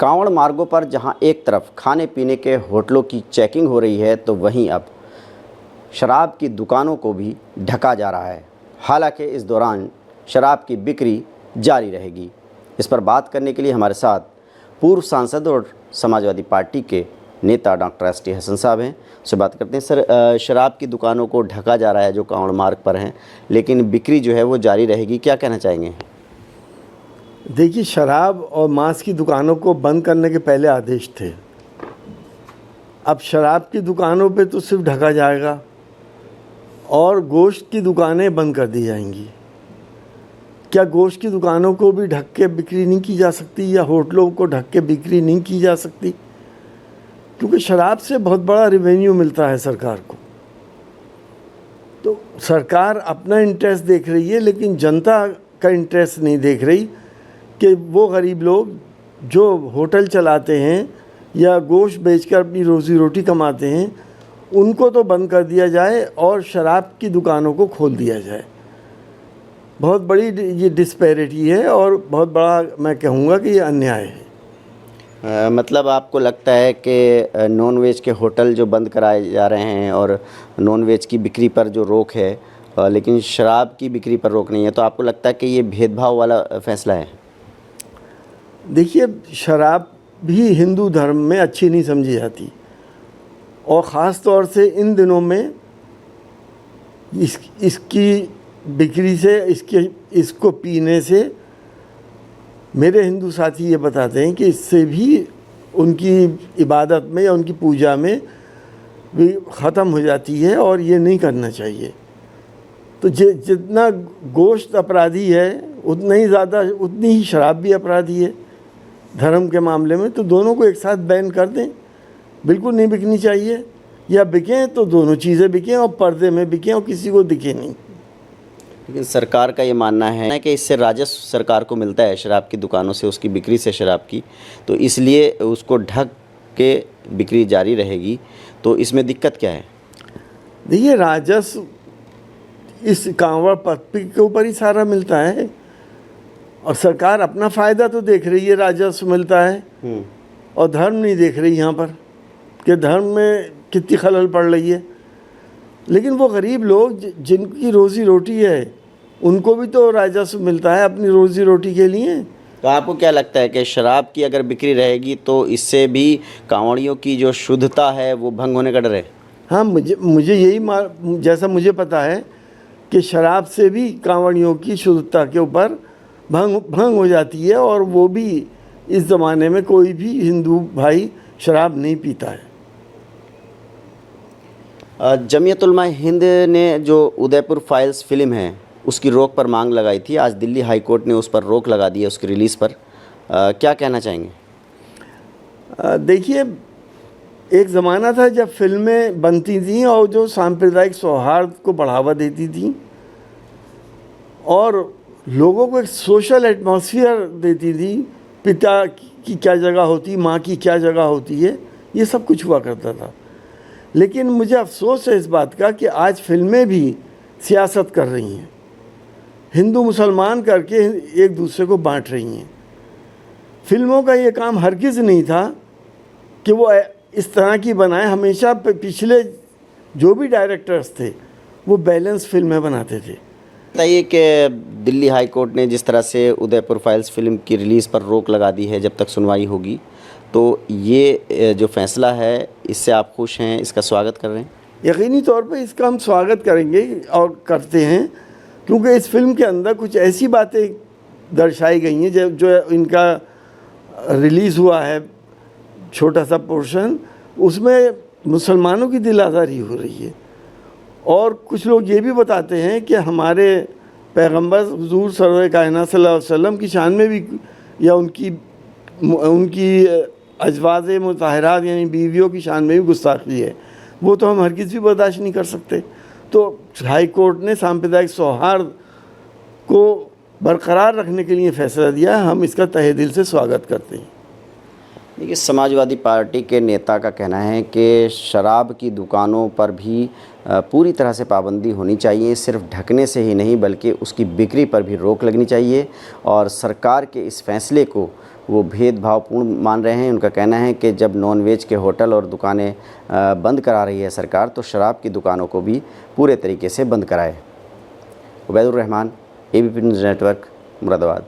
कांवड़ मार्गों पर जहां एक तरफ खाने पीने के होटलों की चेकिंग हो रही है, तो वहीं अब शराब की दुकानों को भी ढका जा रहा है। हालांकि इस दौरान शराब की बिक्री जारी रहेगी। इस पर बात करने के लिए हमारे साथ पूर्व सांसद और समाजवादी पार्टी के नेता डॉक्टर एस टी हसन साहब हैं। उससे बात करते हैं। सर, शराब की दुकानों को ढका जा रहा है जो कांवड़ मार्ग पर हैं, लेकिन बिक्री जो है वो जारी रहेगी, क्या कहना चाहेंगे? देखिए, शराब और मांस की दुकानों को बंद करने के पहले आदेश थे। अब शराब की दुकानों पे तो सिर्फ ढका जाएगा और गोश्त की दुकानें बंद कर दी जाएंगी। क्या गोश्त की दुकानों को भी ढक के बिक्री नहीं की जा सकती, या होटलों को ढक के बिक्री नहीं की जा सकती? क्योंकि शराब से बहुत बड़ा रेवेन्यू मिलता है सरकार को। तो सरकार अपना इंटरेस्ट देख रही है, लेकिन जनता का इंटरेस्ट नहीं देख रही कि वो गरीब लोग जो होटल चलाते हैं या गोश्त बेचकर अपनी रोज़ी रोटी कमाते हैं, उनको तो बंद कर दिया जाए और शराब की दुकानों को खोल दिया जाए। बहुत बड़ी ये डिस्पैरिटी है और बहुत बड़ा, मैं कहूँगा कि ये अन्याय है। मतलब आपको लगता है कि नॉन वेज के होटल जो बंद कराए जा रहे हैं और नॉन वेज की बिक्री पर जो रोक है, लेकिन शराब की बिक्री पर रोक नहीं है, तो आपको लगता है कि ये भेदभाव वाला फैसला है? देखिए, शराब भी हिंदू धर्म में अच्छी नहीं समझी जाती, और ख़ास तौर से इन दिनों में इसकी बिक्री से, इसको पीने से मेरे हिंदू साथी ये बताते हैं कि इससे भी उनकी इबादत में या उनकी पूजा में भी ख़त्म हो जाती है, और ये नहीं करना चाहिए। तो जितना गोश्त अपराधी है, उतनी ही शराब भी अपराधी है धर्म के मामले में। तो दोनों को एक साथ बैन कर दें, बिल्कुल नहीं बिकनी चाहिए, या बिकें तो दोनों चीज़ें बिकें और पर्दे में बिकें और किसी को दिखे नहीं। लेकिन सरकार का ये मानना है कि इससे राजस्व सरकार को मिलता है शराब की दुकानों से, उसकी बिक्री से शराब की, तो इसलिए उसको ढक के बिक्री जारी रहेगी। तो इसमें दिक्कत क्या है? देखिए, राजस्व इस कांवड़ पत्ती के ऊपर ही सारा मिलता है, और सरकार अपना फ़ायदा तो देख रही है, राजस्व मिलता है, और धर्म नहीं देख रही यहाँ पर कि धर्म में कितनी खलल पड़ रही है। लेकिन वो गरीब लोग जिनकी रोज़ी रोटी है, उनको भी तो राजस्व मिलता है अपनी रोज़ी रोटी के लिए। तो आपको क्या लगता है कि शराब की अगर बिक्री रहेगी तो इससे भी कांवड़ियों की जो शुद्धता है वो भंग होने का डर है? हाँ, मुझे यही जैसा मुझे पता है कि शराब से भी कांवड़ियों की शुद्धता के ऊपर भंग हो जाती है, और वो भी इस ज़माने में कोई भी हिंदू भाई शराब नहीं पीता है। जमीयत उलमा हिंद ने जो उदयपुर फाइल्स फिल्म है उसकी रोक पर मांग लगाई थी। आज दिल्ली हाई कोर्ट ने उस पर रोक लगा दी है, उसकी रिलीज़ पर। क्या कहना चाहेंगे? देखिए, एक ज़माना था जब फिल्में बनती थीं और जो सांप्रदायिक सौहार्द को बढ़ावा देती थीं और लोगों को एक सोशल एटमॉस्फेयर देती थी। पिता की क्या जगह होती, माँ की क्या जगह होती है, ये सब कुछ हुआ करता था। लेकिन मुझे अफसोस है इस बात का कि आज फिल्में भी सियासत कर रही हैं, हिंदू मुसलमान करके एक दूसरे को बांट रही हैं। फिल्मों का ये काम हरगिज़ नहीं था कि वो इस तरह की बनाए। हमेशा पिछले जो भी डायरेक्टर्स थे वो बैलेंस फिल्में बनाते थे। बताइए कि दिल्ली हाई कोर्ट ने जिस तरह से उदयपुर फाइल्स फिल्म की रिलीज़ पर रोक लगा दी है जब तक सुनवाई होगी, तो ये जो फैसला है इससे आप खुश हैं, इसका स्वागत कर रहे हैं? यकीनी तौर पे इसका हम स्वागत करेंगे और करते हैं, क्योंकि इस फिल्म के अंदर कुछ ऐसी बातें दर्शाई गई हैं जो इनका रिलीज़ हुआ है छोटा सा पोर्शन, उसमें मुसलमानों की दिल आज़ारी हो रही है। और कुछ लोग ये भी बताते हैं कि हमारे पैगंबर हुज़ूर सरवर कायनात सल्लल्लाहु अलैहि वसल्लम की शान में भी, या उनकी अज़वाज मुताहरात यानी बीवियों की शान में भी गुस्ताखी है। वो तो हम हरगिज़ भी बर्दाश्त नहीं कर सकते। तो हाई कोर्ट ने सांप्रदायिक सौहार्द को बरकरार रखने के लिए फ़ैसला दिया है, हम इसका तहे दिल से स्वागत करते हैं। देखिए, समाजवादी पार्टी के नेता का कहना है कि शराब की दुकानों पर भी पूरी तरह से पाबंदी होनी चाहिए, सिर्फ ढकने से ही नहीं बल्कि उसकी बिक्री पर भी रोक लगनी चाहिए, और सरकार के इस फैसले को वो भेदभावपूर्ण मान रहे हैं। उनका कहना है कि जब नॉनवेज के होटल और दुकानें बंद करा रही है सरकार, तो शराब की दुकानों को भी पूरे तरीके से बंद कराए। Ubaidur Rahman, ABP news network, Moradabad.